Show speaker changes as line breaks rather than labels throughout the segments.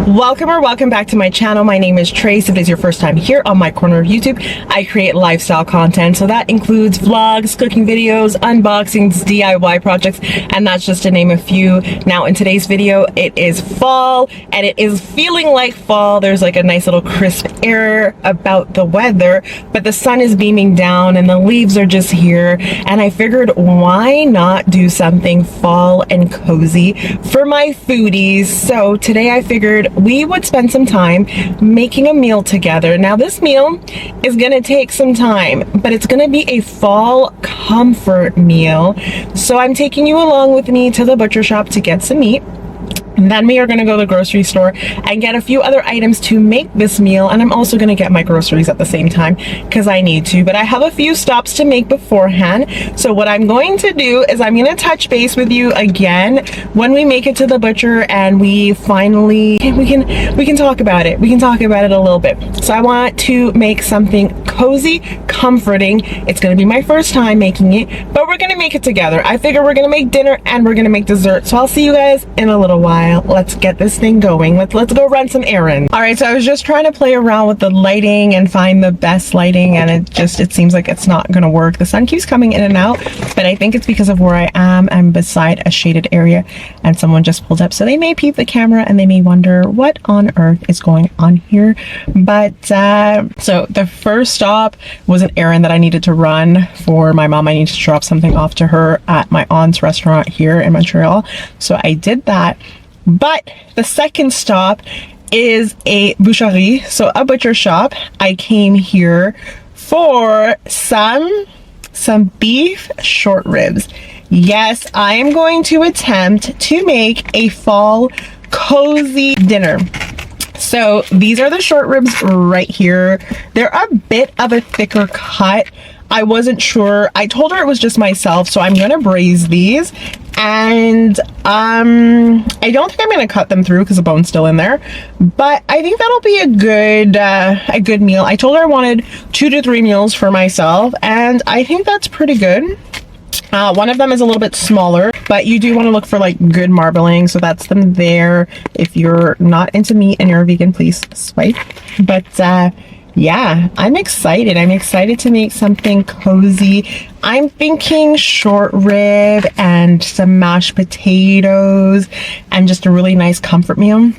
Welcome back to my channel. My name is Trace. If it is your first time here on my corner of YouTube, I create lifestyle content. So that includes vlogs, cooking videos, unboxings, DIY projects, and that's just to name a few. Now in today's video, it is fall and it is feeling like fall. There's like a nice little crisp air about the weather, but the sun is beaming down and the leaves are just here. And I figured, why not do something fall and cozy for my foodies? So today I figured we would spend some time making a meal together. Now this meal is gonna take some time, but it's gonna be a fall comfort meal. So I'm taking you along with me to the butcher shop to get some meat. And then we are going to go to the grocery store and get a few other items to make this meal. And I'm also going to get my groceries at the same time because I need to. But I have a few stops to make beforehand. So what I'm going to do is I'm going to touch base with you again when we make it to the butcher and we finally, we can talk about it. We can talk about it a little bit. So I want to make something cozy, comforting. It's going to be my first time making it, but we're going to make it together. I figure we're going to make dinner and we're going to make dessert. So I'll see you guys in a little while. Let's get this thing going. Let's go run some errands. All right, so I was just trying to play around with the lighting and find the best lighting, and it seems like it's not gonna work. The sun keeps coming in and out, but I think it's because of where I am. I'm beside a shaded area and someone just pulled up, so they may peep the camera and they may wonder what on earth is going on here. But so the first stop was an errand that I needed to run for my mom. I needed to drop something off to her at my aunt's restaurant here in Montreal, so I did that. But the second stop is a boucherie, so a butcher shop. I came here for some beef short ribs. Yes, I am going to attempt to make a fall cozy dinner. So these are the short ribs right here. They're a bit of a thicker cut. I wasn't sure. I told her it was just myself, so I'm gonna braise these. And I don't think I'm gonna cut them through because the bone's still in there, but I think that'll be a good meal. I told her I wanted 2 to 3 meals for myself, and I think that's pretty good. One of them is a little bit smaller, but you do want to look for like good marbling, so that's them there. If you're not into meat and you're a vegan, please swipe. But yeah, I'm excited. I'm excited to make something cozy. I'm thinking short rib and some mashed potatoes and just a really nice comfort meal.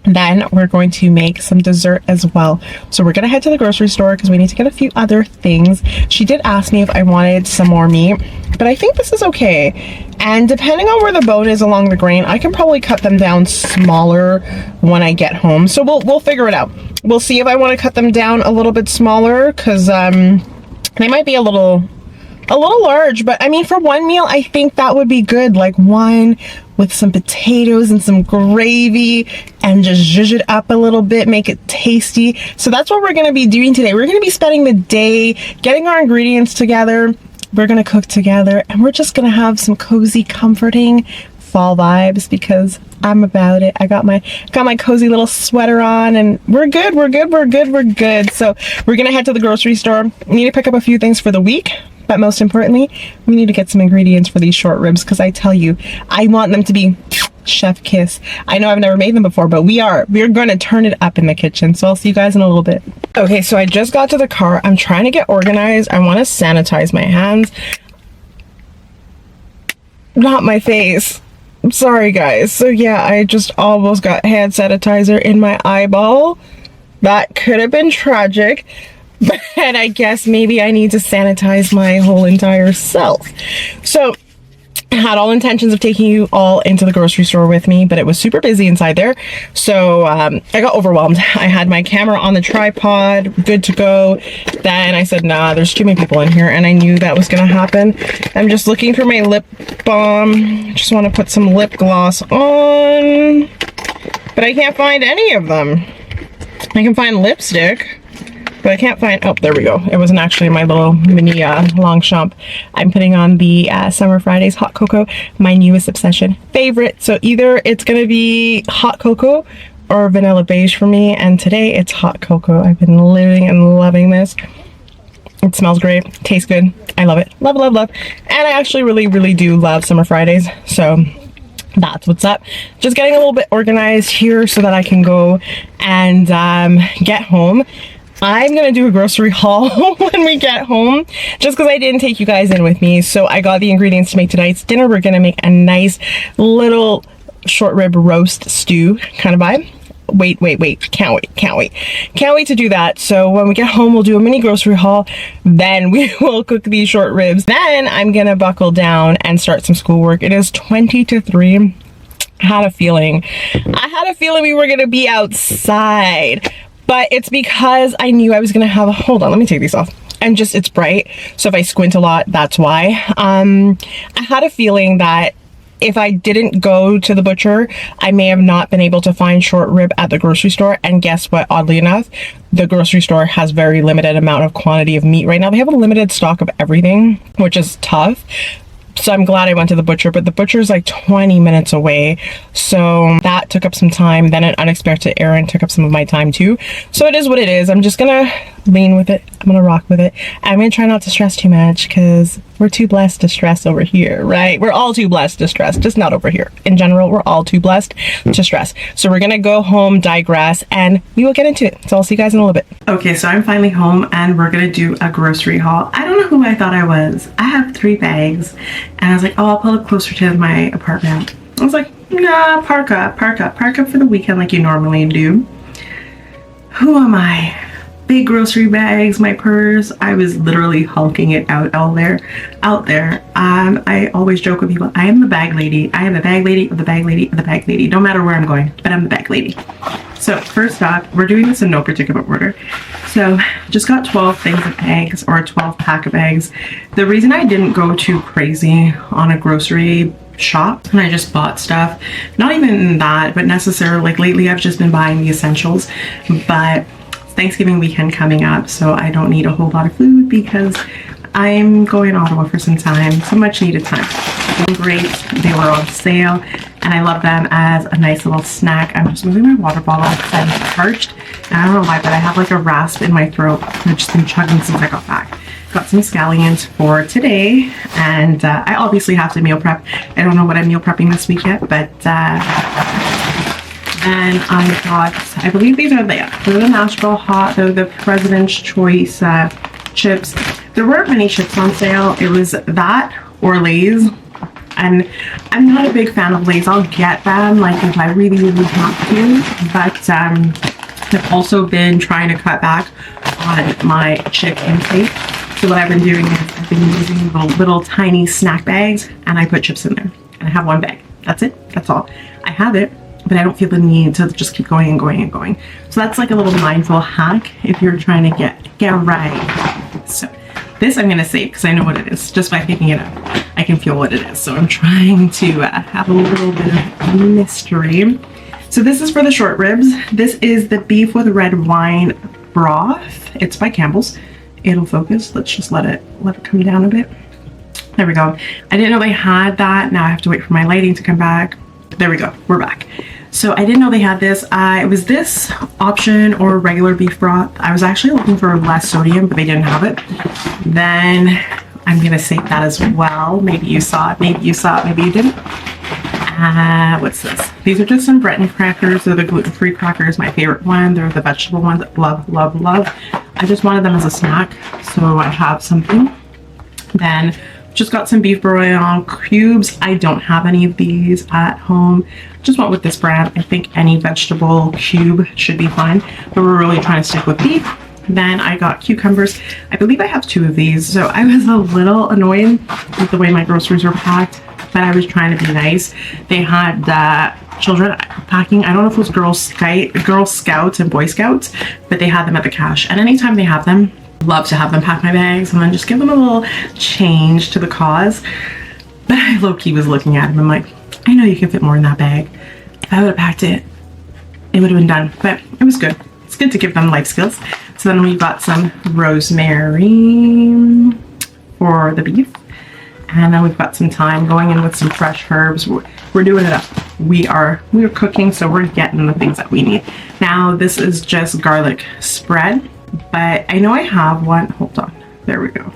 Then we're going to make some dessert as well. So we're gonna head to the grocery store because we need to get a few other things. She did ask me if I wanted some more meat, but I think this is okay. And depending on where the bone is along the grain, I can probably cut them down smaller when I get home. So we'll figure it out. We'll see if I want to cut them down a little bit smaller because they might be a little large, but I mean, for one meal, I think that would be good. Like one with some potatoes and some gravy and just zhuzh it up a little bit, make it tasty. So that's what we're going to be doing today. We're going to be spending the day getting our ingredients together. We're going to cook together and we're just going to have some cozy, comforting fall vibes because I'm about it. I got my cozy little sweater on and we're good. So we're going to head to the grocery store. We need to pick up a few things for the week. But most importantly, we need to get some ingredients for these short ribs because I tell you, I want them to be chef kiss. I know I've never made them before, but we're going to turn it up in the kitchen. So I'll see you guys in a little bit. Okay, so I just got to the car. I'm trying to get organized. I want to sanitize my hands. Not my face. I'm sorry, guys. So yeah, I just almost got hand sanitizer in my eyeball. That could have been tragic. But I guess maybe I need to sanitize my whole entire self. So I had all intentions of taking you all into the grocery store with me, but it was super busy inside there. So I got overwhelmed. I had my camera on the tripod, good to go. Then I said, nah, there's too many people in here. And I knew that was going to happen. I'm just looking for my lip balm. Just want to put some lip gloss on. But I can't find any of them. I can find lipstick. But I can't find, oh, there we go. It wasn't actually my little mini Longchamp. I'm putting on the Summer Fridays Hot Cocoa, my newest obsession favorite. So either it's going to be hot cocoa or vanilla beige for me. And today it's hot cocoa. I've been living and loving this. It smells great, tastes good. I love it. Love, love, love. And I actually really do love summer Fridays. So that's what's up. Just getting a little bit organized here so that I can go and get home. I'm gonna do a grocery haul when we get home, just because I didn't take you guys in with me. So I got the ingredients to make tonight's dinner. We're gonna make a nice little short rib roast stew kind of vibe. Wait, can't wait to do that. So when we get home, we'll do a mini grocery haul, then we will cook these short ribs. Then I'm gonna buckle down and start some schoolwork. It is 20 to 3. I had a feeling we were gonna be outside, but it's because I knew I was gonna have a, hold on, let me take these off. And just, it's bright, so if I squint a lot, that's why. I had a feeling that if I didn't go to the butcher, I may have not been able to find short rib at the grocery store. And guess what? Oddly enough, the grocery store has very limited amount of quantity of meat right now. They have a limited stock of everything, which is tough. So I'm glad I went to the butcher, but the butcher's like 20 minutes away. So that took up some time. Then an unexpected errand took up some of my time too. So it is what it is. I'm just gonna lean with it. I'm gonna rock with it. I'm gonna try not to stress too much because we're too blessed to stress over here, right? We're all too blessed to stress, just not over here. In general, we're all too blessed to stress. So we're gonna go home, digress, and we will get into it. So I'll see you guys in a little bit. Okay, so I'm finally home and we're gonna do a grocery haul. I don't know who I thought I was. I have 3 bags and I was like, oh, I'll pull it closer to my apartment. I was like, nah, park up for the weekend like you normally do. Who am I? Big grocery bags, my purse. I was literally hulking it out there. I always joke with people, I am the bag lady. I am the bag lady of the bag lady of the bag lady. No matter where I'm going, but I'm the bag lady. So first off, we're doing this in no particular order. So just got 12 things of eggs, or a 12 pack of eggs. The reason I didn't go too crazy on a grocery shop and I just bought stuff, not even that, but necessarily, like lately I've just been buying the essentials, but Thanksgiving weekend coming up, so I don't need a whole lot of food because I'm going to Ottawa for some time, some much needed time. Great, they were on sale and I love them as a nice little snack. I'm just moving my water bottle because I'm parched and I don't know why, but I have like a rasp in my throat. I've just been chugging since I got back. Got some scallions for today, and I obviously have to meal prep. I don't know what I'm meal prepping this week yet, but then I got, I believe these are the Nashville Hot, they're the President's Choice chips. There weren't many chips on sale. It was that or Lay's, and I'm not a big fan of Lay's. I'll get them like if I really have to, but I've also been trying to cut back on my chip intake. So what I've been doing is I've been using little tiny snack bags and I put chips in there and I have 1 bag. That's it. That's all. I have it, but I don't feel the need to just keep going and going and going. So that's like a little mindful hack if you're trying to get right. So this I'm going to save because I know what it is. Just by picking it up, I can feel what it is. So I'm trying to have a little bit of mystery. So this is for the short ribs. This is the beef with red wine broth. It's by Campbell's. It'll focus. Let's just let it come down a bit. There we go. I didn't know they had that. Now I have to wait for my lighting to come back. There we go. We're back. So I didn't know they had this. It was this option or regular beef broth. I was actually looking for less sodium, but they didn't have it. Then I'm going to save that as well. Maybe you saw it. Maybe you saw it. Maybe you didn't. What's this? These are just some Breton crackers. They're the gluten-free crackers, my favorite one. They're the vegetable ones that love. I just wanted them as a snack, so I have something. Then just got some beef bouillon cubes. I don't have any of these at home. Just went with this brand. I think any vegetable cube should be fine, but we're really trying to stick with beef. Then I got cucumbers. I believe I have 2 of these, so I was a little annoyed with the way my groceries were packed, but I was trying to be nice. They had children packing. I don't know if it was Girl Scouts and Boy Scouts, but they had them at the cash. And anytime they have them, love to have them pack my bags and then just give them a little change to the cause. But I low-key was looking at them. I'm like, I know you can fit more in that bag. If I would have packed it, it would have been done. But it was good. It's good to give them life skills. So then we got some rosemary for the beef. And then we've got some thyme going in with some fresh herbs. We're doing it up. We're cooking, so we're getting the things that we need. Now this is just garlic spread, but I know I have one. Hold on. there we go.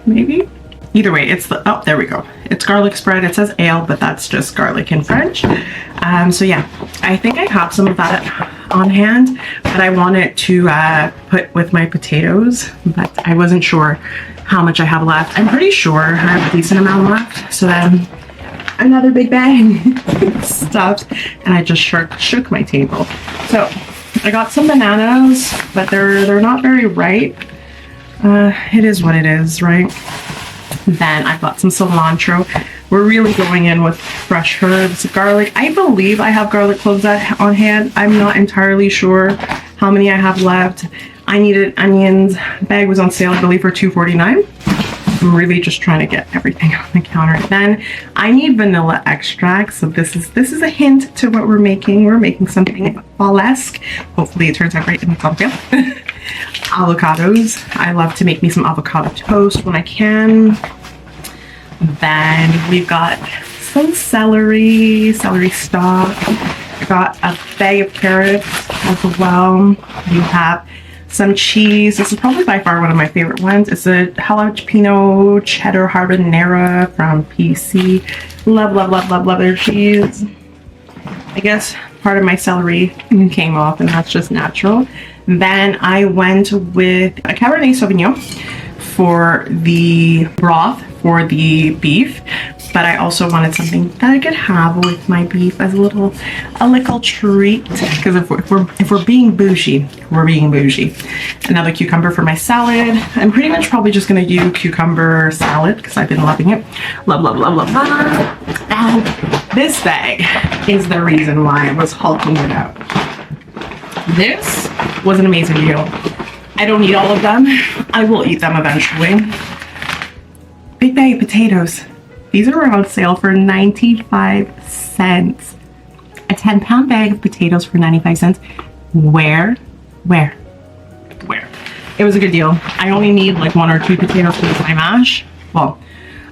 Maybe. Either way, it's the, oh, there we go. It's garlic spread. It says ale, but that's just garlic in French. So yeah, I think I have some of that on hand, but I wanted to put with my potatoes, but I wasn't sure how much I have left. I'm pretty sure I have a decent amount left. So then another big bag stuffed, and I just shook my table. So I got some bananas, but they're not very ripe. It is what it is, right? Then I've got some cilantro. We're really going in with fresh herbs, garlic. I believe I have garlic cloves on hand. I'm not entirely sure how many I have left. I needed onions. Bag was on sale, I believe, for $2.49. I'm really just trying to get everything on the counter. Then I need vanilla extract. So this is a hint to what we're making. We're making something fall-esque. Hopefully it turns out great in the thumbnail. Avocados. I love to make me some avocado toast when I can. Then we've got some celery stock. I got a bag of carrots as well. You have some cheese. This is probably by far one of my favorite ones. It's a jalapeno cheddar habanero from PC. Love, love, love, love, love their cheese. I guess part of my celery came off, and that's just natural. Then I went with a Cabernet Sauvignon for the broth for the beef, but I also wanted something that I could have with my beef as a little treat, because if we're being bougie, we're being bougie. Another cucumber for my salad. I'm pretty much probably just gonna do cucumber salad because I've been loving it. Love, love, love, love, love. And this bag is the reason why I was hulking it out. This was an amazing deal. I don't eat all of them. I will eat them eventually. Big bag of potatoes. These are on sale for 95 cents. A 10-pound bag of potatoes for 95 cents. Where? It was a good deal. I only need like 1 or 2 potatoes for my mash. Well,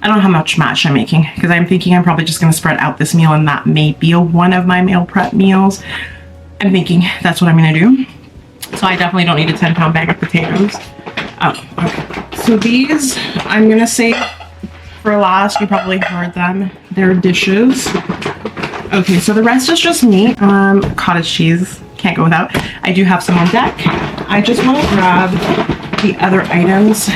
I don't know how much mash I'm making, because I'm thinking I'm probably just going to spread out this meal, and that may be one of my meal prep meals. I'm thinking that's what I'm going to do. So I definitely don't need a 10-pound bag of potatoes. Oh, okay. So these, I'm going to say for last. You probably heard them. They're dishes. Okay, so the rest is just meat. Cottage cheese. Can't go without. I do have some on deck. I just want to grab the other items.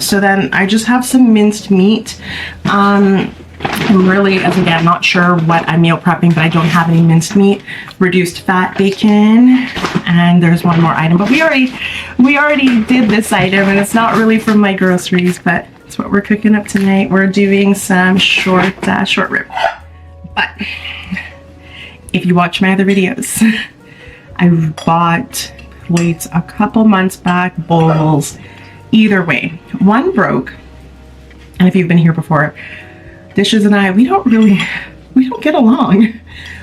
So then I just have some minced meat. I'm really, as again, not sure what I'm meal prepping, but I don't have any minced meat. Reduced fat bacon, and there's one more item, but we already did this item, and it's not really from my groceries, but it's what we're cooking up tonight. We're doing some short rib. But if you watch my other videos, I bought plates a couple months back, bowls. Either way, one broke, and if you've been here before, Dishes and I, we don't get along.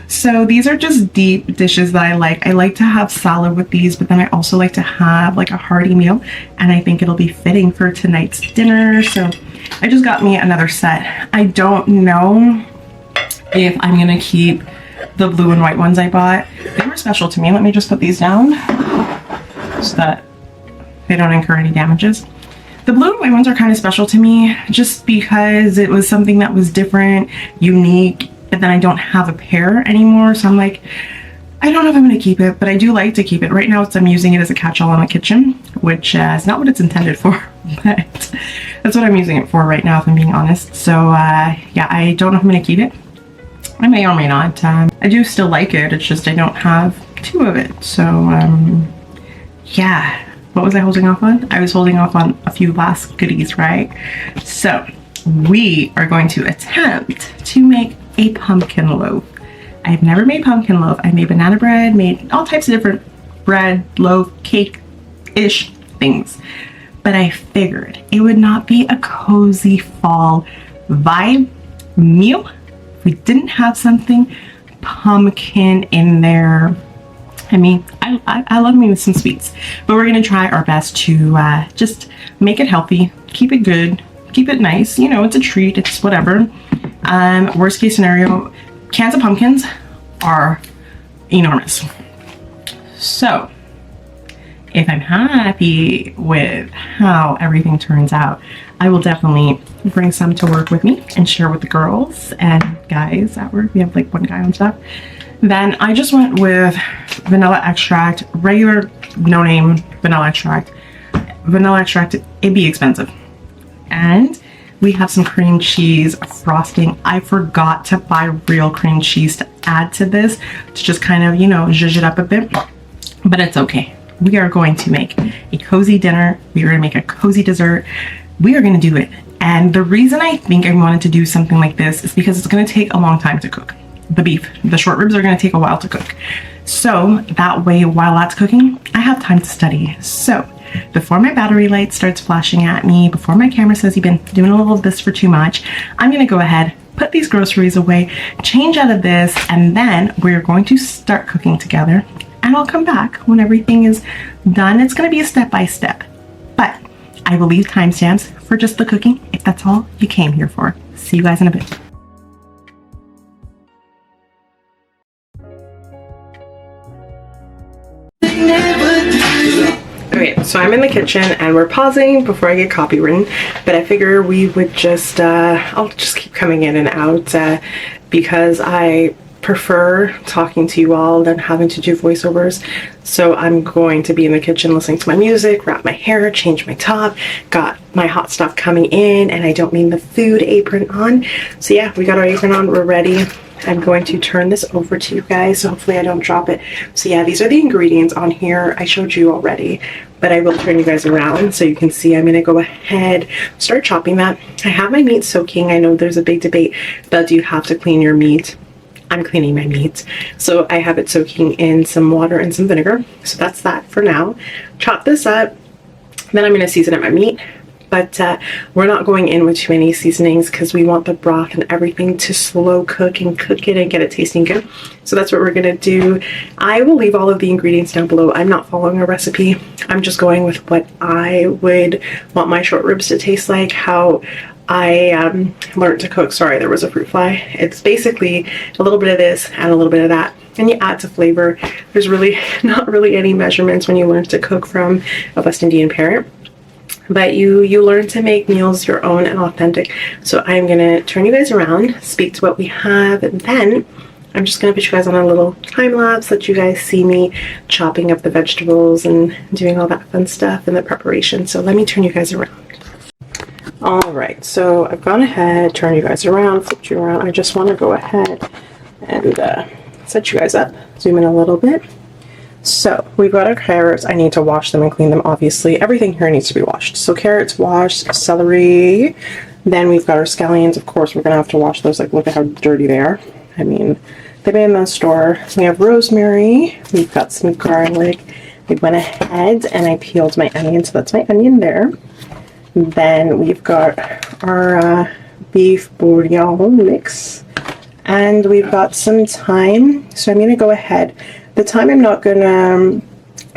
So these are just deep dishes that I like. I like to have salad with these, but then I also like to have like a hearty meal, and I think it'll be fitting for tonight's dinner. So I just got me another set. I don't know if I'm gonna keep the blue and white ones I bought. They were special to me. Let me just put these down so that they don't incur any damages. The blue and white ones are kind of special to me just because it was something that was different, unique, but then I don't have a pair anymore. So I'm like, I don't know if I'm going to keep it, but I do like to keep it. Right now I'm using it as a catch-all in the kitchen, which is not what it's intended for, but that's what I'm using it for right now, if I'm being honest. So yeah, I don't know if I'm going to keep it. I may or may not. I do still like it. It's just I don't have 2 of it. So yeah. What was I holding off on? I was holding off on a few last goodies, right? So we are going to attempt to make a pumpkin loaf. I've never made pumpkin loaf. I made banana bread, made all types of different bread, loaf, cake-ish things. But I figured it would not be a cozy fall vibe meal if we didn't have something pumpkin in there. I mean, I love me with some sweets, but we're going to try our best to just make it healthy, keep it good, keep it nice. You know, it's a treat, it's whatever. Worst case scenario, cans of pumpkins are enormous. So if I'm happy with how everything turns out, I will definitely bring some to work with me and share with the girls and guys at work. We have like one guy on staff. Then I just went with vanilla extract, regular no name vanilla extract. Vanilla extract, it'd be expensive. And we have some cream cheese frosting. I forgot to buy real cream cheese to add to this, to just kind of, you know, zhuzh it up a bit, but it's okay. We are going to make a cozy dinner. We are gonna make a cozy dessert. We are gonna do it. And the reason I think I wanted to do something like this is because it's gonna take a long time to cook. The beef, the short ribs are gonna take a while to cook. So that way, while that's cooking, I have time to study. So before my battery light starts flashing at me, before my camera says you've been doing a little of this for too much, I'm gonna go ahead, put these groceries away, change out of this, and then we're going to start cooking together. And I'll come back when everything is done. It's gonna be a step by step, but I will leave timestamps for just the cooking if that's all you came here for. See you guys in a bit. Okay, so I'm in the kitchen and we're pausing before I get copywritten, but I figure we would just, I'll just keep coming in and out because I prefer talking to you all than having to do voiceovers. So I'm going to be in the kitchen listening to my music, wrap my hair, change my top, got my hot stuff coming in, and I don't mean the food apron on. So yeah, we got our apron on, we're ready. I'm going to turn this over to you guys, so hopefully I don't drop it. So yeah, these are the ingredients on here. I showed you already, but I will turn you guys around so you can see. I'm gonna go ahead, start chopping that. I have my meat soaking. I know there's a big debate about do you have to clean your meat. I'm cleaning my meat. So I have it soaking in some water and some vinegar. So that's that for now. Chop this up, then I'm gonna season up my meat. But we're not going in with too many seasonings because we want the broth and everything to slow cook and cook it and get it tasting good. So that's what we're gonna do. I will leave all of the ingredients down below. I'm not following a recipe. I'm just going with what I would want my short ribs to taste like, how I learned to cook. Sorry, there was a fruit fly. It's basically a little bit of this and a little bit of that, and you add to flavor. There's really not really any measurements when you learn to cook from a West Indian parent, but you learn to make meals your own and authentic. So I'm gonna turn you guys around, speak to what we have, and then I'm just gonna put you guys on a little time lapse, let you guys see me chopping up the vegetables and doing all that fun stuff in the preparation. So let me turn you guys around. All right, so I've gone ahead, turned you guys around, flipped you around. I just want to go ahead and set you guys up, zoom in a little bit. So we've got our carrots. I need to wash them and clean them, obviously. Everything here needs to be washed. So carrots washed, celery. Then we've got our scallions. Of course, we're gonna have to wash those. Like, look at how dirty they are. I mean, they've been in the store. We have rosemary. We've got some garlic. We went ahead and I peeled my onion, so that's my onion there. Then we've got our beef bouillon mix, and we've got some thyme. So I'm going to go ahead. The thyme I'm not going to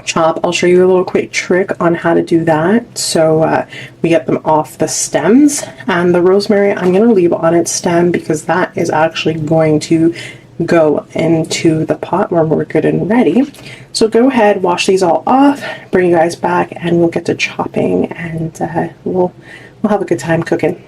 chop. I'll show you a little quick trick on how to do that. So we get them off the stems, and the rosemary I'm going to leave on its stem because that is actually going to go into the pot when we're good and ready. So go ahead, wash these all off, bring you guys back, and we'll get to chopping, and we'll have a good time cooking.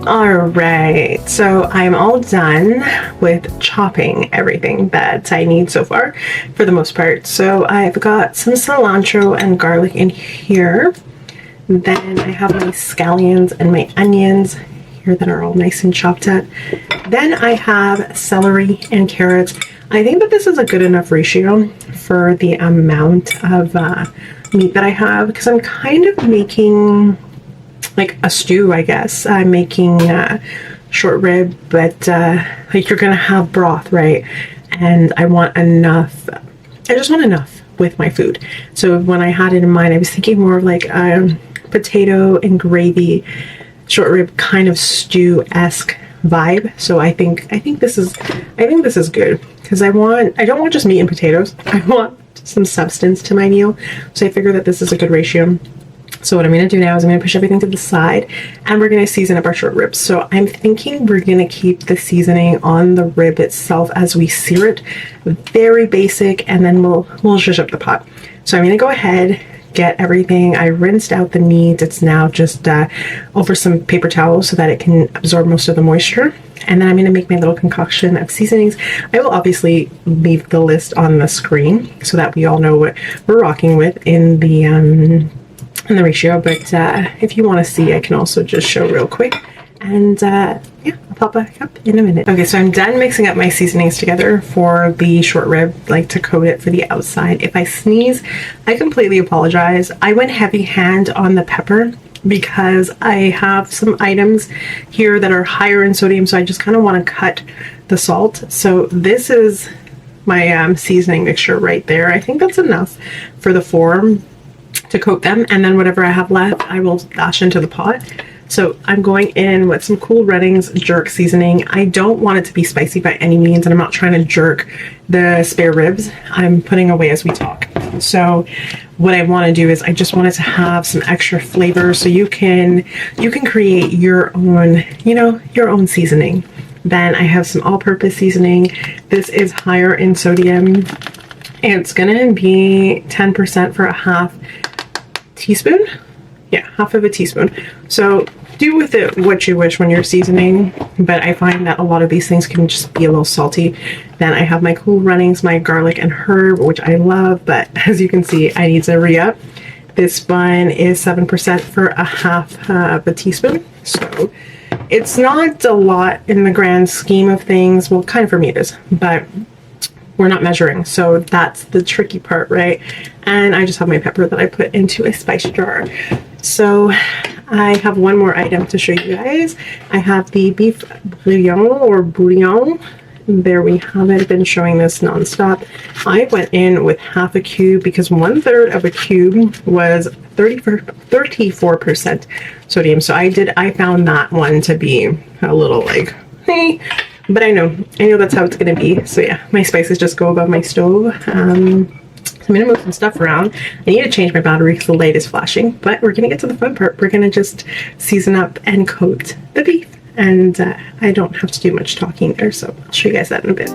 Alright, so I'm all done with chopping everything that I need so far, for the most part. So I've got some cilantro and garlic in here. Then I have my scallions and my onions here that are all nice and chopped up. Then I have celery and carrots. I think that this is a good enough ratio for the amount of meat that I have, because I'm kind of making like a stew, I guess. I'm making short rib, but like you're gonna have broth, right? And I want enough, I just want enough with my food. So when I had it in mind, I was thinking more of like potato and gravy, short rib kind of stew-esque vibe. So I think this is good, because I don't want just meat and potatoes. I want some substance to my meal. So I figure that this is a good ratio. So what I'm going to do now is I'm going to push everything to the side, and we're going to season up our short ribs. So I'm thinking we're going to keep the seasoning on the rib itself as we sear it, very basic, and then we'll zhuzh up the pot. So I'm going to go ahead, get everything. I rinsed out the meat. It's now just over some paper towels so that it can absorb most of the moisture. And then I'm going to make my little concoction of seasonings. I will obviously leave the list on the screen so that we all know what we're rocking with in the ratio, but if you want to see, I can also just show real quick, and yeah, I'll pop back up in a minute. Okay, so I'm done mixing up my seasonings together for the short rib, like to coat it for the outside. If I sneeze, I completely apologize. I went heavy hand on the pepper because I have some items here that are higher in sodium, so I just kind of want to cut the salt. So this is my seasoning mixture right there. I think that's enough for the form to coat them, and then whatever I have left I will dash into the pot. So I'm going in with some Cool Runnings jerk seasoning. I don't want it to be spicy by any means, and I'm not trying to jerk the spare ribs. I'm putting away as we talk. So what I want to do is I just want it to have some extra flavor, so you can create your own, your own seasoning. Then I have some all-purpose seasoning. This is higher in sodium. It's gonna be 10% for a half teaspoon. Yeah, half of a teaspoon. So do with it what you wish when you're seasoning, but I find that a lot of these things can just be a little salty. Then I have my Cool Runnings, my garlic and herb, which I love, but as you can see, I need to re-up. This one is 7% for a half of a teaspoon. So it's not a lot in the grand scheme of things. Well, kind of for me it is, but we're not measuring, so that's the tricky part, right? And I just have my pepper that I put into a spice jar. So I have one more item to show you guys. I have the beef bouillon or bouillon. There we have it. I've been showing this nonstop. I went in with half a cube because 1/3 of a cube was 34% sodium. So I found that one to be a little like, hey. But I know that's how it's gonna be. So yeah, my spices just go above my stove. So I'm gonna move some stuff around. I need to change my battery because the light is flashing, but we're gonna get to the fun part. We're gonna just season up and coat the beef. And I don't have to do much talking there, so I'll show you guys that in a bit.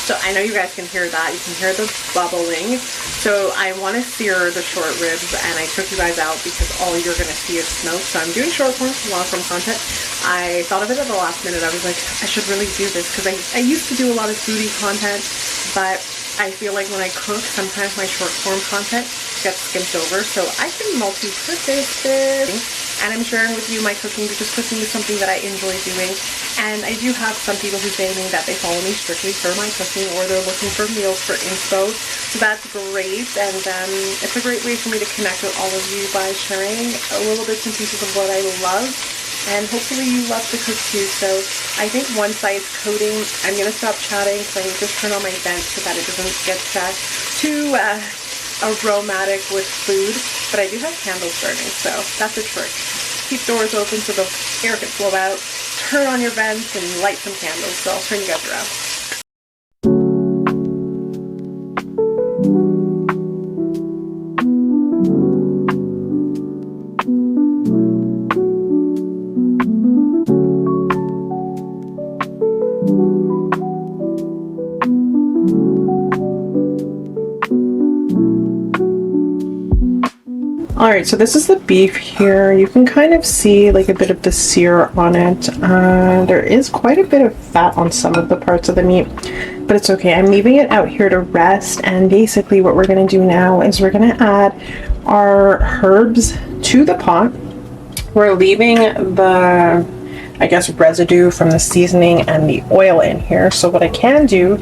So I know you guys can hear that. You can hear the bubbling. So I want to sear the short ribs, and I took you guys out because all you're going to see is smoke. So I'm doing short form, long form content. I thought of it at the last minute. I was like, I should really do this because I used to do a lot of foodie content, but I feel like when I cook, sometimes my short form content
gets skimped over, so I can multi-purpose this. And I'm sharing with you my cooking because cooking is something that I enjoy doing. And I do have some people who say to me that they follow me strictly for my cooking, or they're looking for meals for inspo. So that's great, and it's a great way for me to connect with all of you by sharing a little bits and pieces of what I love. And hopefully you love to cook too. So I think once it's coating, I'm going to stop chatting because I need to turn on my vent so that it doesn't get too aromatic with food. But I do have candles burning, so that's a trick. Keep doors open so the air can flow out. Turn on your vents and light some candles. So I'll turn you guys around.
Alright, so this is the beef here. You can kind of see like a bit of the sear on it. There is quite a bit of fat on some of the parts of the meat, but it's okay. I'm leaving it out here to rest, and basically what we're going to do now is we're going to add our herbs to the pot. We're leaving the, I guess, residue from the seasoning and the oil in here. So what I can do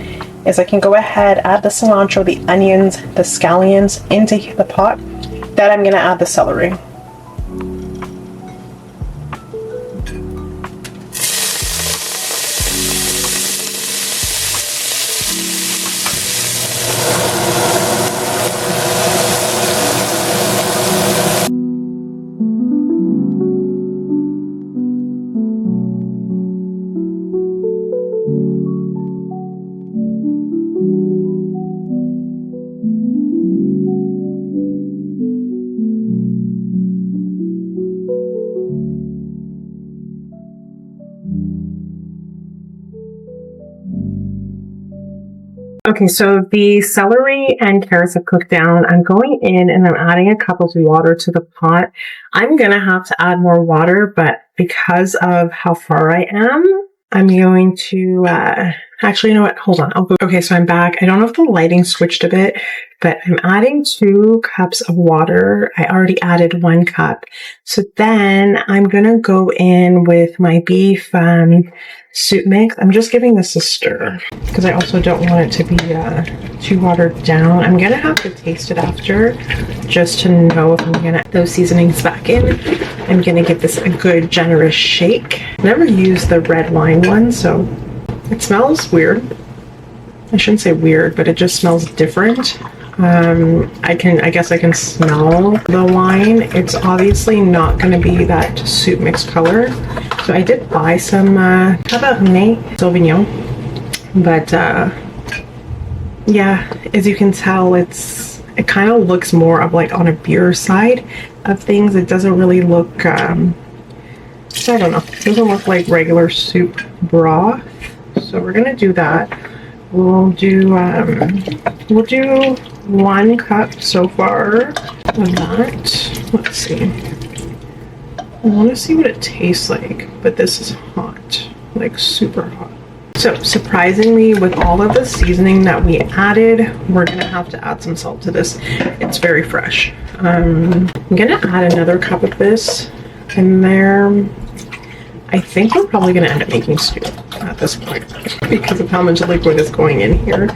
is I can go ahead, add the cilantro, the onions, the scallions into the pot. Then I'm going to add the celery. Okay, so the celery and carrots have cooked down. I'm going in and I'm adding a cup of water to the pot. I'm going to have to add more water, but because of how far I am, I'm going to, actually, you know what? Hold on. Okay, so I'm back. I don't know if the lighting switched a bit, but I'm adding 2 cups of water. I already added 1 cup. So then I'm going to go in with my beef soup mix. I'm just giving this a stir because I also don't want it to be too watered down. I'm going to have to taste it after just to know if I'm going to add those seasonings back in. I'm going to give this a good generous shake. I never used the red wine one, so it smells weird. I shouldn't say weird, but it just smells different. I guess I can smell the wine. It's obviously not going to be that soup mix color. So I did buy some Cabernet Sauvignon, but yeah, as you can tell, it kind of looks more of like on a beer side of things. It doesn't really look, I don't know, it doesn't look like regular soup broth. So we're gonna do that. We'll do 1 cup so far of that. Let's see. I want to see what it tastes like, but this is hot, like super hot. So surprisingly, with all of the seasoning that we added, we're gonna have to add some salt to this. It's very fresh. I'm gonna add another cup of this in there. I think we're probably going to end up making stew at this point because of how much liquid is going in here,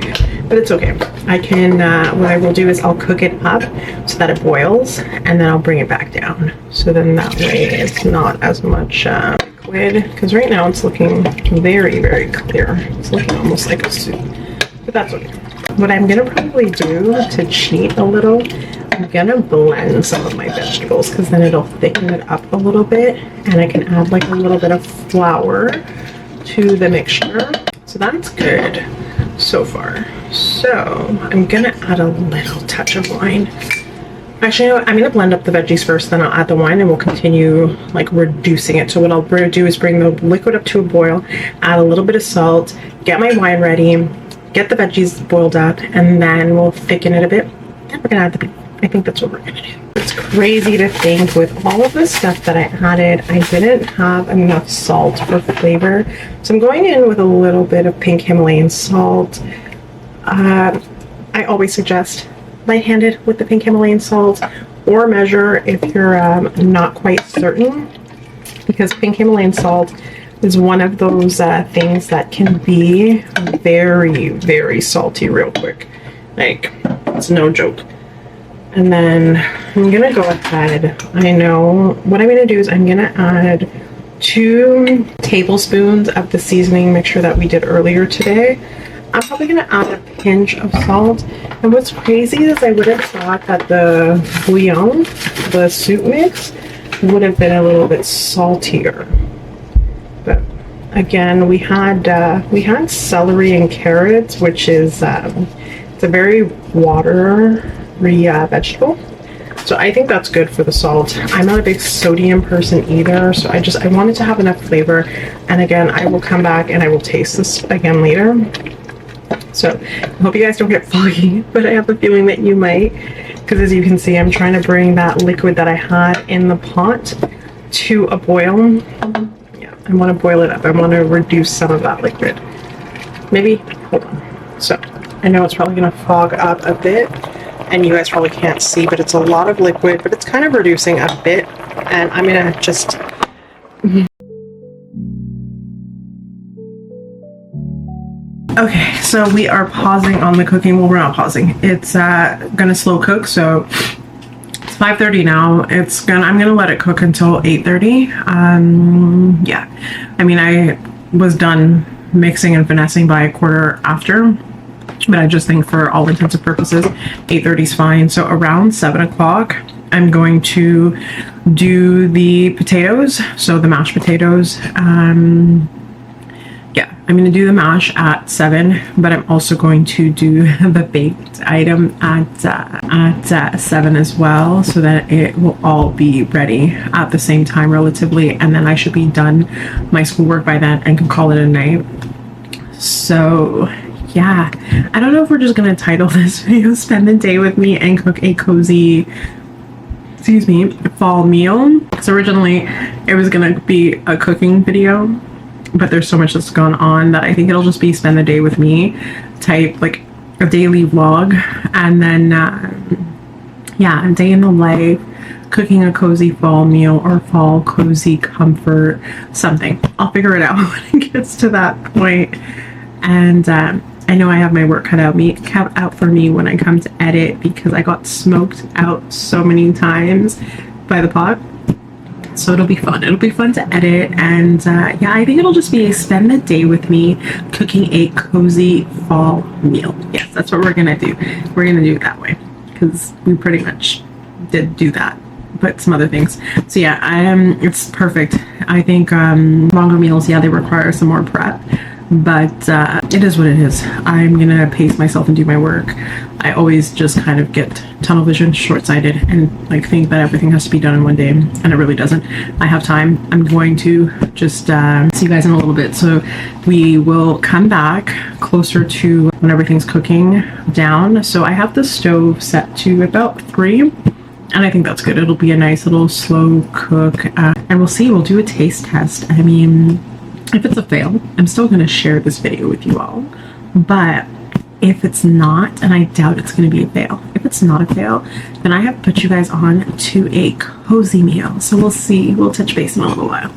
but it's okay. I can, what I will do is I'll cook it up so that it boils, and then I'll bring it back down. So then that way it's not as much liquid, because right now it's looking very, very clear. It's looking almost like a soup, but that's okay. What I'm going to probably do to cheat a little, I'm going to blend some of my vegetables because then it'll thicken it up a little bit, and I can add like a little bit of flour to the mixture. So that's good so far. So I'm going to add a little touch of wine. Actually, you know what? I'm going to blend up the veggies first, then I'll add the wine, and we'll continue like reducing it. So what I'll do is bring the liquid up to a boil, add a little bit of salt, get my wine ready, get the veggies boiled up, and then we'll thicken it a bit. And we're going to add the beef. I think that's what we're going to do. It's crazy to think with all of the stuff that I added, I didn't have enough salt for flavor. So I'm going in with a little bit of pink Himalayan salt. I always suggest light-handed with the pink Himalayan salt, or measure if you're not quite certain, because pink Himalayan salt is one of those things that can be very, very salty real quick. Like, it's no joke. And then I'm gonna go ahead. I know what I'm gonna do is I'm gonna add 2 tablespoons of the seasoning mixture that we did earlier today. I'm probably gonna add a pinch of salt. And what's crazy is I would have thought that the bouillon, the soup mix, would have been a little bit saltier. But again, we had celery and carrots, which is it's a very watery vegetable. So I think that's good for the salt. I'm not a big sodium person either, so I wanted to have enough flavor. And again, I will come back and I will taste this again later. So I hope you guys don't get foggy, but I have a feeling that you might, because as you can see, I'm trying to bring that liquid that I had in the pot to a boil. Yeah, I want to boil it up. I want to reduce some of that liquid. Maybe, hold on. So I know it's probably going to fog up a bit, and you guys probably can't see, but it's a lot of liquid, but it's kind of reducing a bit. And I'm going to just... Okay, so we are pausing on the cooking. Well, we're not pausing. It's gonna slow cook, so it's 5:30 now. I'm gonna let it cook until 8:30. Yeah, I mean, I was done mixing and finessing by 1/4 after, but I just think for all intents and purposes, 8:30 is fine. So around 7 o'clock, I'm going to do the potatoes, so the mashed potatoes. Yeah, I'm going to do the mash at 7, but I'm also going to do the baked item at 7 as well, so that it will all be ready at the same time relatively, and then I should be done my schoolwork by then and can call it a night. So yeah, I don't know if we're just going to title this video "Spend the Day with Me and Cook a Cozy," excuse me, fall meal. So originally it was going to be a cooking video, but there's so much that's gone on that I think it'll just be spend the day with me type, like a daily vlog. And then yeah, a day in the life, cooking a cozy fall meal or fall cozy comfort something. I'll figure it out when it gets to that point. And I know I have my work cut out for me when I come to edit, because I got smoked out so many times by the pot. So it'll be fun. It'll be fun to edit. And yeah, I think it'll just be a spend the day with me cooking a cozy fall meal. Yes, that's what we're gonna do. We're gonna do it that way, because we pretty much did do that, but some other things. So yeah, it's perfect. I think longer meals, yeah, they require some more prep, but it is what it is. I'm gonna pace myself and do my work. I always just kind of get tunnel vision, short-sighted, and like think that everything has to be done in one day, and it really doesn't. I have time. I'm going to just see you guys in a little bit. So we will come back closer to when everything's cooking down. So I have the stove set to about 3, and I think that's good. It'll be a nice little slow cook, and we'll see. We'll do a taste test. I mean, if it's a fail, I'm still going to share this video with you all, but if it's not, and I doubt it's going to be a fail, if it's not a fail, then I have put you guys on to a cozy meal. So we'll see. We'll touch base in a little while.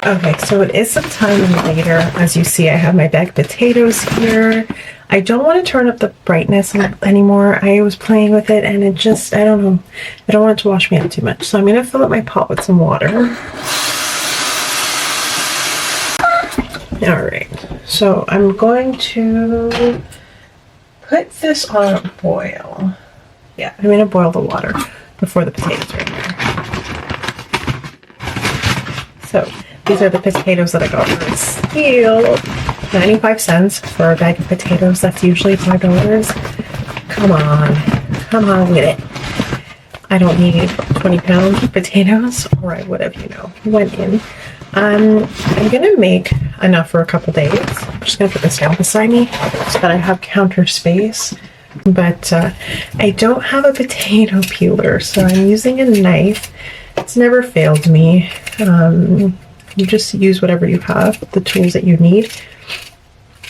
Okay, so it is some time later. As you see, I have my baked potatoes here. I don't want to turn up the brightness anymore. I was playing with it, and it just, I don't know. I don't want it to wash me out too much. So I'm going to fill up my pot with some water. All right, so I'm going to put this on a boil. Yeah, I'm going to boil the water before the potatoes are in there. So these are the potatoes that I got for a steal. 95 cents for a bag of potatoes. That's usually $5. Come on with it. I don't need 20-pound potatoes, or I would have, went in. I'm gonna make enough for a couple days. I'm just gonna put this down beside me so that I have counter space. But I don't have a potato peeler, so I'm using a knife. It's never failed me. You just use whatever you have, the tools that you need.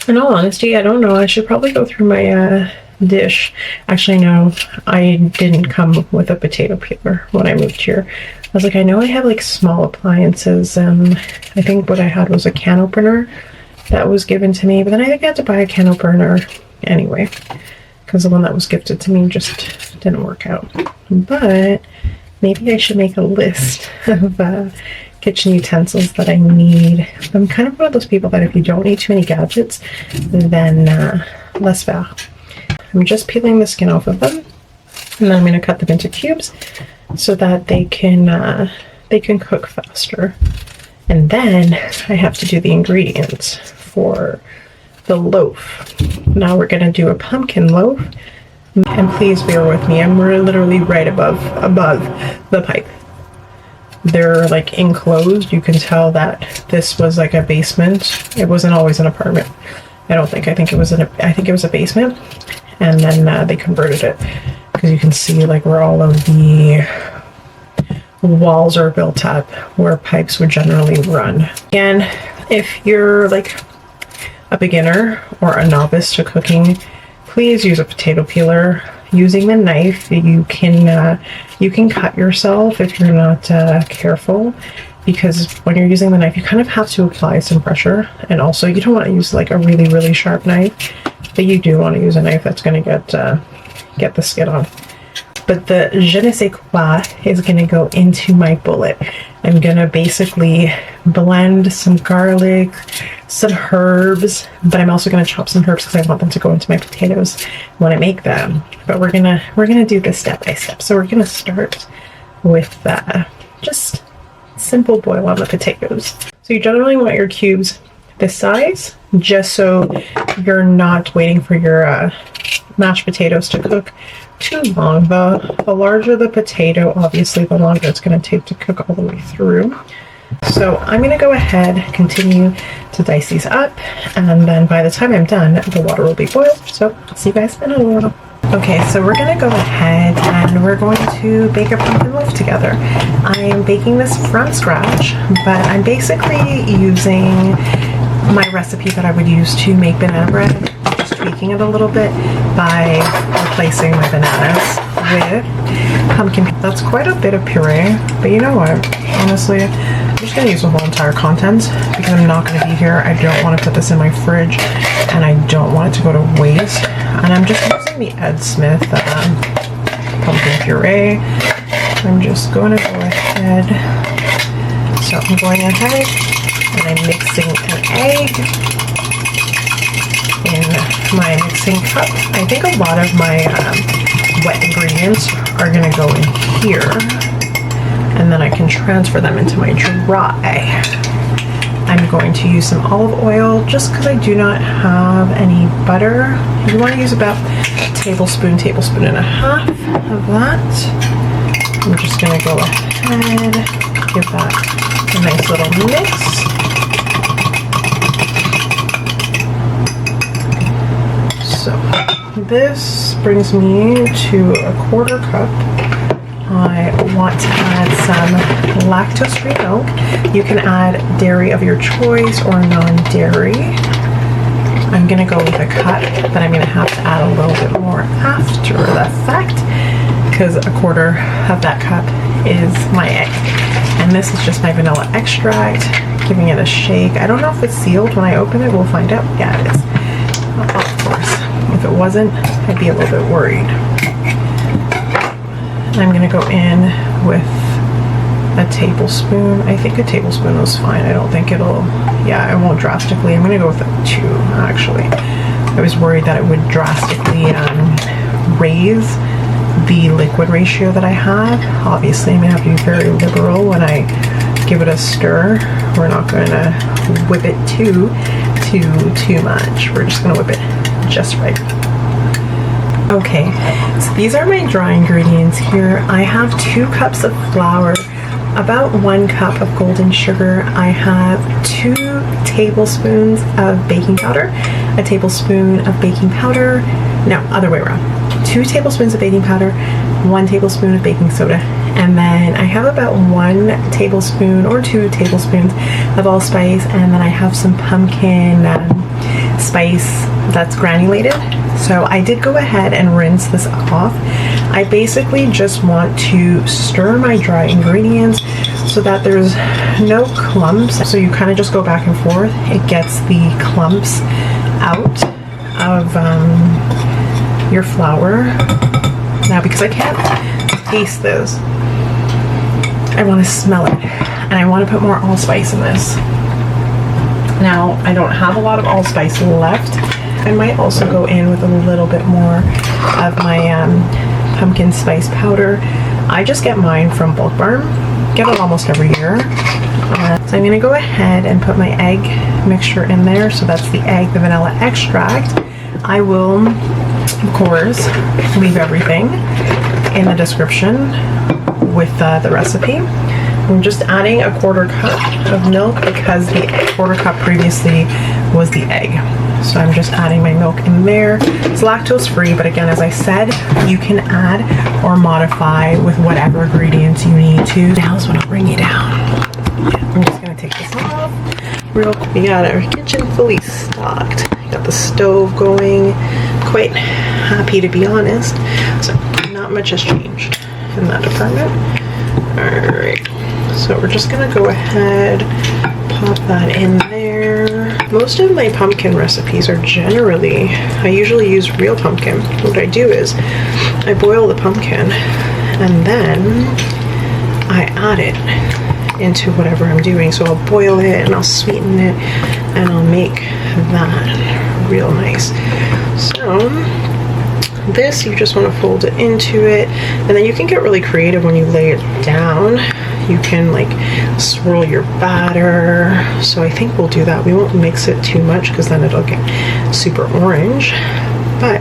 In all honesty, I don't know. I should probably go through my dish. Actually, no, I didn't come with a potato peeler when I moved here. I was like, I know I have like small appliances, and I think what I had was a can opener that was given to me, but then I think I had to buy a can opener anyway, because the one that was gifted to me just didn't work out. But maybe I should make a list of kitchen utensils that I need. I'm kind of one of those people that if you don't need too many gadgets, then less faire. I'm just peeling the skin off of them, and then I'm going to cut them into cubes so that they can cook faster. And then I have to do the ingredients for the loaf. Now we're going to do a pumpkin loaf, and please bear with me. I'm literally right above the pipe. They're like enclosed. You can tell that this was like a basement. It wasn't always an apartment. I think it was a basement, and then they converted it, because you can see like where all of the walls are built up, where pipes would generally run. And if you're like a beginner or a novice to cooking, please use a potato peeler. Using the knife, you can cut yourself if you're not careful, because when you're using the knife, you kind of have to apply some pressure, and also you don't want to use like a really sharp knife, but you do want to use a knife that's going to get the skin off. But the je ne sais quoi is going to go into my bullet. I'm going to basically blend some garlic, some herbs, but I'm also going to chop some herbs because I want them to go into my potatoes when I make them. But we're gonna do this step by step. So we're going to start with just simple boil on the potatoes. So you generally want your cubes this size, just so you're not waiting for your mashed potatoes to cook too long. The larger the potato, obviously, the longer it's going to take to cook all the way through. So I'm going to go ahead, continue to dice these up, and then by the time I'm done, the water will be boiled. So I'll see you guys in a little. Okay, so we're going to go ahead and we're going to bake a pumpkin loaf together. I am baking this from scratch, but I'm basically using my recipe that I would use to make banana bread, just tweaking it a little bit by replacing my bananas with pumpkin. That's quite a bit of puree, but you know what? Honestly, I'm just going to use the whole entire contents because I'm not going to be here. I don't want to put this in my fridge, and I don't want it to go to waste. And I'm just using the Ed Smith pumpkin puree. I'm just going to go ahead. So I'm going ahead and I'm mixing an egg in my mixing cup. I think a lot of my wet ingredients are going to go in here, and then I can transfer them into my dry. I'm going to use some olive oil just because I do not have any butter. You want to use about a tablespoon and a half of that. I'm just going to go ahead, give that a nice little mix. So this brings me to a 1/4 cup. I want to add some lactose-free milk. You can add dairy of your choice or non-dairy. I'm going to go with a cup, but I'm going to have to add a little bit more after the fact, because a 1/4 of that cup is my egg. And this is just my vanilla extract, giving it a shake. I don't know if it's sealed. When I open it, we'll find out. Yeah, it is. Of course. If it wasn't, I'd be a little bit worried. I'm going to go in with a tablespoon. I think a tablespoon is fine. I don't think it'll, yeah, it won't drastically. I'm going to go with 2, actually. I was worried that it would drastically raise the liquid ratio that I have. Obviously, I'm going to have to be very liberal when I give it a stir. We're not going to whip it too much. We're just going to whip it just right. Okay, so these are my dry ingredients here. I have 2 cups of flour, about 1 cup of golden sugar. I have 2 tablespoons of baking powder, a tablespoon of baking powder, no, other way around. 2 tablespoons of baking powder, 1 tablespoon of baking soda, and then I have about 1 tablespoon or 2 tablespoons of allspice, and then I have some pumpkin spice that's granulated. So I did go ahead and rinse this off. I basically just want to stir my dry ingredients so that there's no clumps. So you kind of just go back and forth. It gets the clumps out of your flour. Now, because I can't taste this, I want to smell it, and I want to put more allspice in this. Now, I don't have a lot of allspice left. I might also go in with a little bit more of my pumpkin spice powder. I just get mine from Bulk Barn. Get it almost every year. So I'm going to go ahead and put my egg mixture in there. So that's the egg, the vanilla extract. I will, of course, leave everything in the description with the recipe. I'm just adding a 1/4 cup of milk because the 1/4 cup previously was the egg. So I'm just adding my milk in there. It's lactose free, but again, as I said, you can add or modify with whatever ingredients you need to. Now's when I'll bring you down. I'm just gonna take this off real quick. We got our kitchen fully stocked. Got the stove going. Quite happy, to be honest. So not much has changed in that department. All right. So we're just gonna go ahead, pop that in there. Most of my pumpkin recipes are generally, I usually use real pumpkin. What I do is I boil the pumpkin and then I add it into whatever I'm doing. So I'll boil it and I'll sweeten it and I'll make that real nice. So this, you just want to fold it into it, and then you can get really creative when you lay it down. You can like swirl your batter. So I think we'll do that. We won't mix it too much because then it'll get super orange, but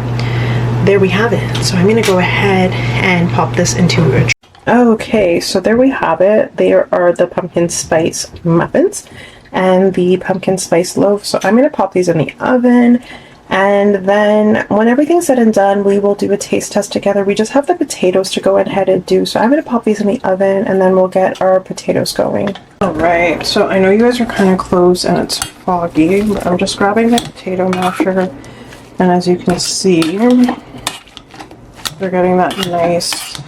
there we have it. So I'm going to go ahead and pop this into a Okay, so there we have it. There are the pumpkin spice muffins and the pumpkin spice loaf. So I'm going to pop these in the oven, and then when everything's said and done, we will do a taste test together. We just have the potatoes to go ahead and do. So I'm going to pop these in the oven, and then we'll get our potatoes going. All right, so I know you guys are kind of close and it's foggy, but I'm just grabbing the potato masher, and as you can see, they're getting that nice,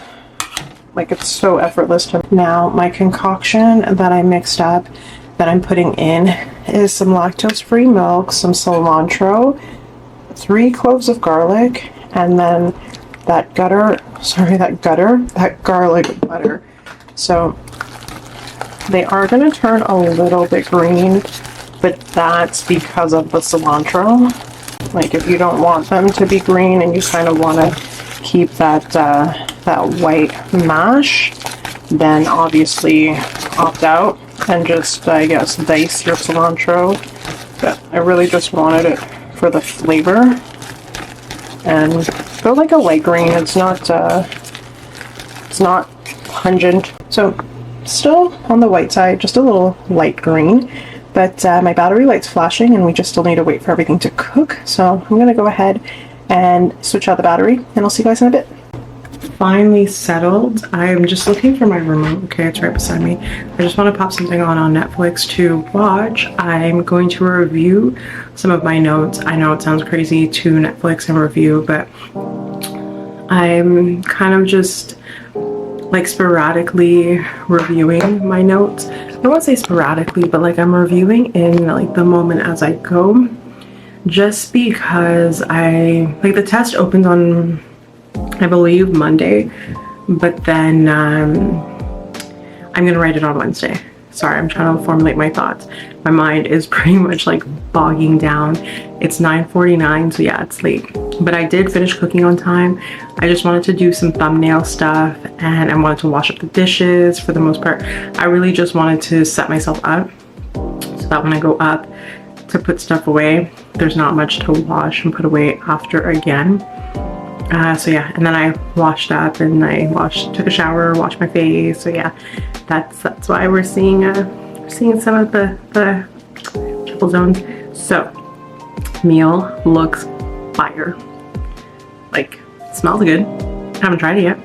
like it's so effortless to. Now my concoction that I mixed up that I'm putting in is some lactose-free milk, some cilantro, 3 cloves of garlic, and then that garlic butter. So they are going to turn a little bit green, but that's because of the cilantro. Like if you don't want them to be green and you kind of want to keep that that white mash, then obviously opt out and just, I guess, dice your cilantro. But I really just wanted it for the flavor, and go like a light green. It's not pungent, so still on the white side, just a little light green. But my battery light's flashing and we just still need to wait for everything to cook. So I'm gonna go ahead and switch out the battery, and I'll see you guys in a bit. Finally settled. I'm just looking for my remote. Okay, it's right beside me. I just want to pop something on Netflix to watch. I'm going to review some of my notes. I know it sounds crazy to Netflix and review, but I'm kind of just like sporadically reviewing my notes. I don't want to say sporadically, but like I'm reviewing in like the moment as I go, just because the test opens on, I believe, Monday, but then I'm gonna write it on Wednesday. Sorry, I'm trying to formulate my thoughts. My mind is pretty much like bogging down. It's 9:49, so yeah, it's late. But I did finish cooking on time. I just wanted to do some thumbnail stuff, and I wanted to wash up the dishes for the most part. I really just wanted to set myself up so that when I go up to put stuff away, there's not much to wash and put away after again. So yeah, and then I washed up and I took a shower, washed my face. So yeah, that's why we're seeing some of the triple zones. So meal looks fire. Like, smells good. Haven't tried it yet.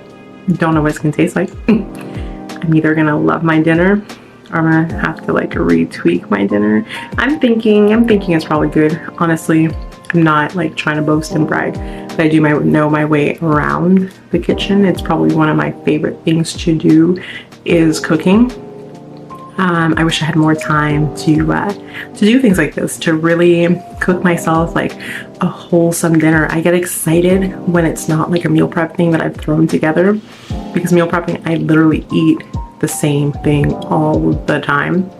Don't know what it's gonna taste like. I'm either gonna love my dinner or I'm gonna have to like retweak my dinner. I'm thinking it's probably good, honestly. I'm not like trying to boast and brag, but I do know my way around the kitchen. It's probably one of my favorite things to do is cooking. I wish I had more time to do things like this, to really cook myself like a wholesome dinner. I get excited when it's not like a meal prep thing that I've thrown together, because meal prepping, I literally eat the same thing all the time,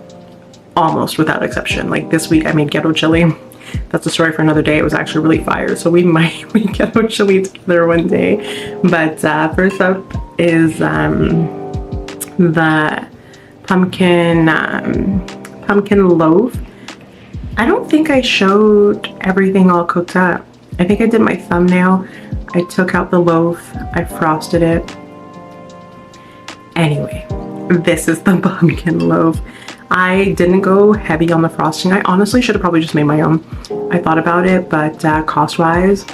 almost without exception. Like this week I made ghetto chili. That's a story for another day. It was actually really fire, so we might make ghetto chili together one day. But first up is the pumpkin loaf. I don't think I showed everything all cooked up. I think I did my thumbnail. I took out the loaf, I frosted it. Anyway, this is the pumpkin loaf. I didn't go heavy on the frosting. I honestly should have probably just made my own. I thought about it, but cost-wise,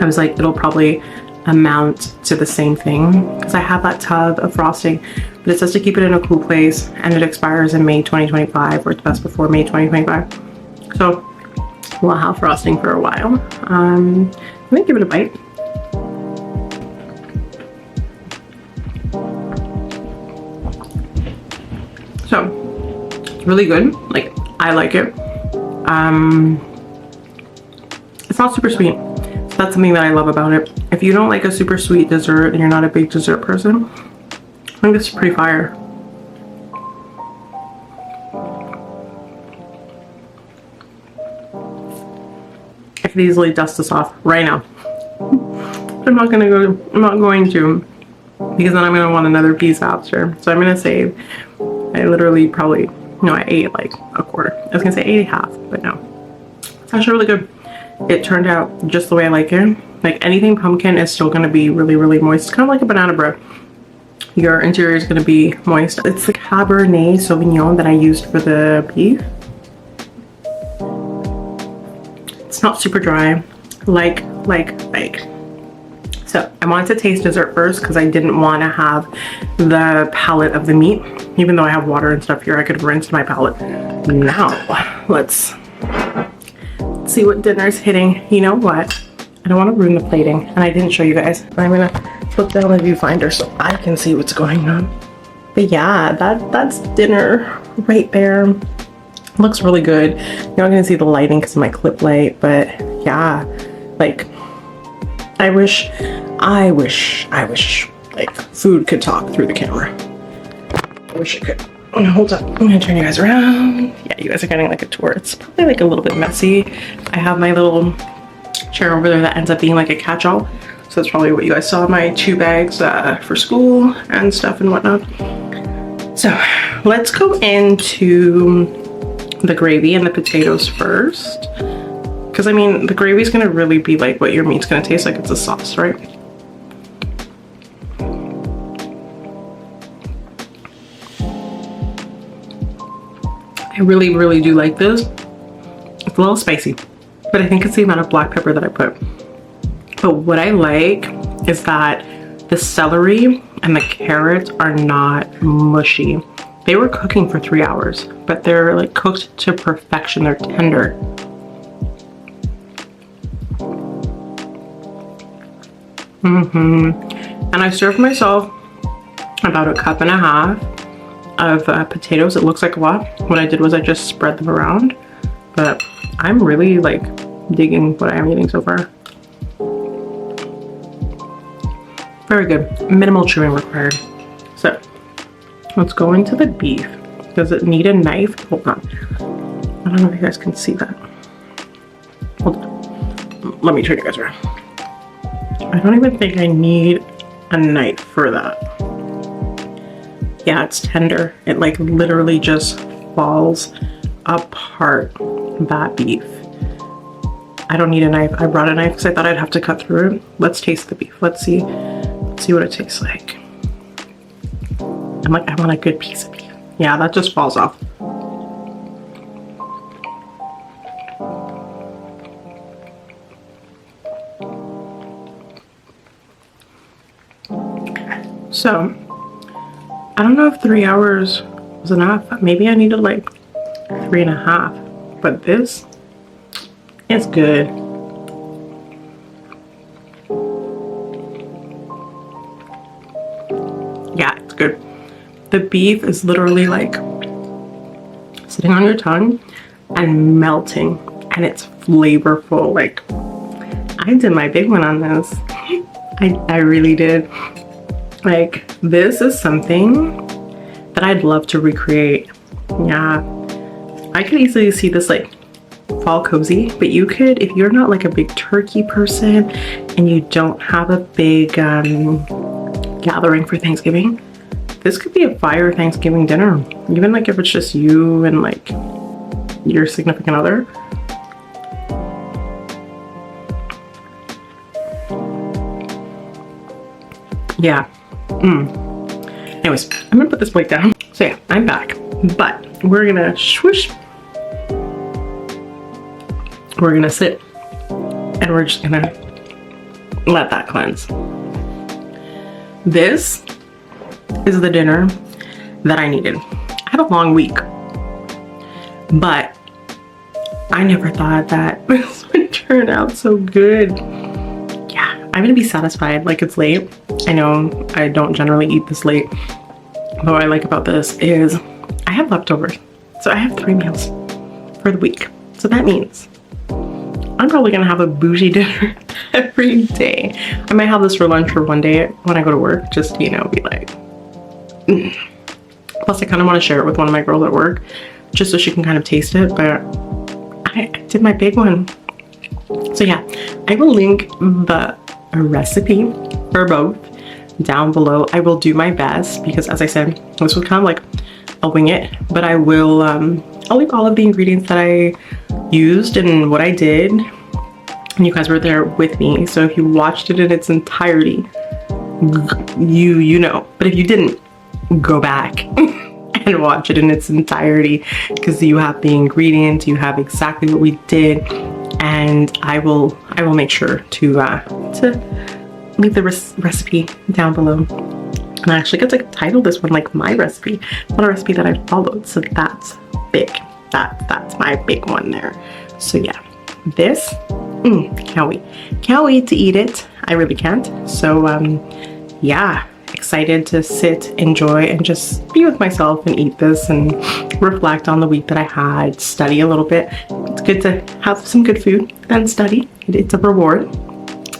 I was like, it'll probably amount to the same thing, because I have that tub of frosting, but it says to keep it in a cool place, and it expires in May 2025, or it's best before May 2025. So we'll have frosting for a while. Let me give it a bite. So it's really good. Like, I like it. It's not super sweet. So that's something that I love about it. If you don't like a super sweet dessert and you're not a big dessert person, I think this is pretty fire. I could easily dust this off right now. But I'm not going to, because then I'm going to want another piece after. So I'm going to save. I literally probably, no, I ate like a quarter. I was going to say 8.5, but no. It's actually really good. It turned out just the way I like it. Like, anything pumpkin is still going to be really, really moist. It's kind of like a banana bread. Your interior is going to be moist. It's the Cabernet Sauvignon that I used for the beef. It's not super dry. Like. So I wanted to taste dessert first, because I didn't want to have the palate of the meat. Even though I have water and stuff here, I could have rinsed my palate. Now, let's see what dinner's hitting. You know what? I don't want to ruin the plating, and I didn't show you guys. I'm gonna put down the viewfinder so I can see what's going on. But yeah, that's dinner right there. Looks really good. You're not gonna see the lighting because of my clip light, but yeah, like, I wish like food could talk through the camera. I wish it could. Hold up, I'm gonna turn you guys around. Yeah, you guys are getting like a tour. It's probably like a little bit messy. I have my little chair over there that ends up being like a catch-all. So that's probably what you guys saw, my 2 bags for school and stuff and whatnot. So let's go into the gravy and the potatoes first. Because I mean, the gravy is gonna really be like what your meat's gonna taste like. It's a sauce, right? I really, really do like this. It's a little spicy, but I think it's the amount of black pepper that I put. But what I like is that the celery and the carrots are not mushy. They were cooking for 3 hours, but they're like cooked to perfection. They're tender. And I served myself about 1.5 cups of potatoes. It looks like a lot. What I did was I just spread them around, but I'm really like digging what I'm eating so far. Very good. Minimal chewing required. So let's go into the beef. Does it need a knife? Hold on. I don't know if you guys can see that. Hold on. Let me turn you guys around. I don't even think I need a knife for that. Yeah, it's tender. It like literally just falls apart, that beef. I don't need a knife. I brought a knife because I thought I'd have to cut through it. Let's taste the beef. Let's see what it tastes like. I'm like, I want a good piece of beef. Yeah, that just falls off. So, I don't know if 3 hours was enough. Maybe I needed like 3.5. But this It's good. Yeah, it's good. The beef is literally like sitting on your tongue and melting, and it's flavorful. Like, I did my big one on this. I really did. Like, this is something that I'd love to recreate. Yeah, I could easily see this like fall cozy, but you could, if you're not like a big turkey person and you don't have a big gathering for Thanksgiving, this could be a fire Thanksgiving dinner. Even like if it's just you and like your significant other. Yeah. Anyways, I'm gonna put this plate down. So yeah, I'm back, but we're gonna swoosh. We're gonna sit and we're just gonna let that cleanse. This is the dinner that I needed. I had a long week, but I never thought that this would turn out so good. Yeah, I'm gonna be satisfied. Like, it's late. I know I don't generally eat this late, but what I like about this is I have leftovers. So I have 3 meals for the week. So that means I'm probably gonna have a bougie dinner every day. I might have this for lunch for one day when I go to work, just, you know, be like, Plus I kind of want to share it with one of my girls at work, just so she can kind of taste it, but I did my big one. So yeah, I will link the recipe for both down below. I will do my best because, as I said, this was kind of like I'll wing it, but I will I'll leave all of the ingredients that I used and what I did, and you guys were there with me, so if you watched it in its entirety, you know. But if you didn't, go back and watch it in its entirety, because you have the ingredients, you have exactly what we did, and I will make sure to leave the recipe down below. And I actually get to title this one like my recipe, not a recipe that I followed. So that's big. That's my big one there. So yeah, this, can't wait to eat it. I really can't. So yeah, excited to sit, enjoy, and just be with myself and eat this and reflect on the week that I had, study a little bit. It's good to have some good food and study. It's a reward.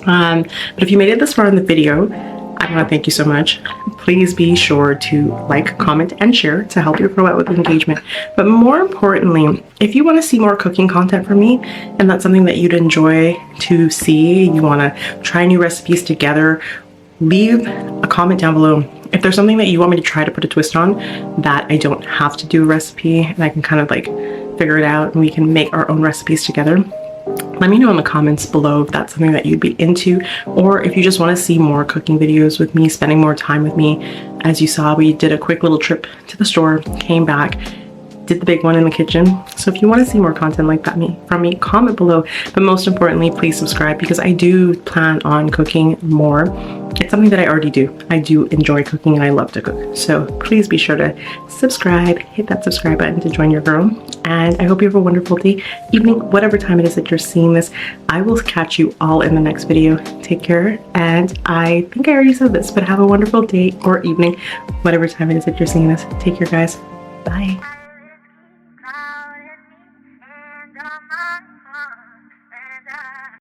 But if you made it this far in the video, I want to thank you so much. Please be sure to like, comment, and share to help you grow out with engagement. But more importantly, if you want to see more cooking content from me, and that's something that you'd enjoy to see, you want to try new recipes together, leave a comment down below. If there's something that you want me to try to put a twist on, that I don't have to do a recipe and I can kind of like figure it out and we can make our own recipes together, let me know in the comments below if that's something that you'd be into, or if you just want to see more cooking videos with me, spending more time with me. As you saw, we did a quick little trip to the store, came back, did the big one in the kitchen. So if you want to see more content like that from me, comment below. But most importantly, please subscribe, because I do plan on cooking more. It's something that I already do. I do enjoy cooking and I love to cook. So please be sure to subscribe, hit that subscribe button to join your girl. And I hope you have a wonderful day, evening, whatever time it is that you're seeing this. I will catch you all in the next video. Take care. And I think I already said this, but have a wonderful day or evening, whatever time it is that you're seeing this. Take care, guys. Bye.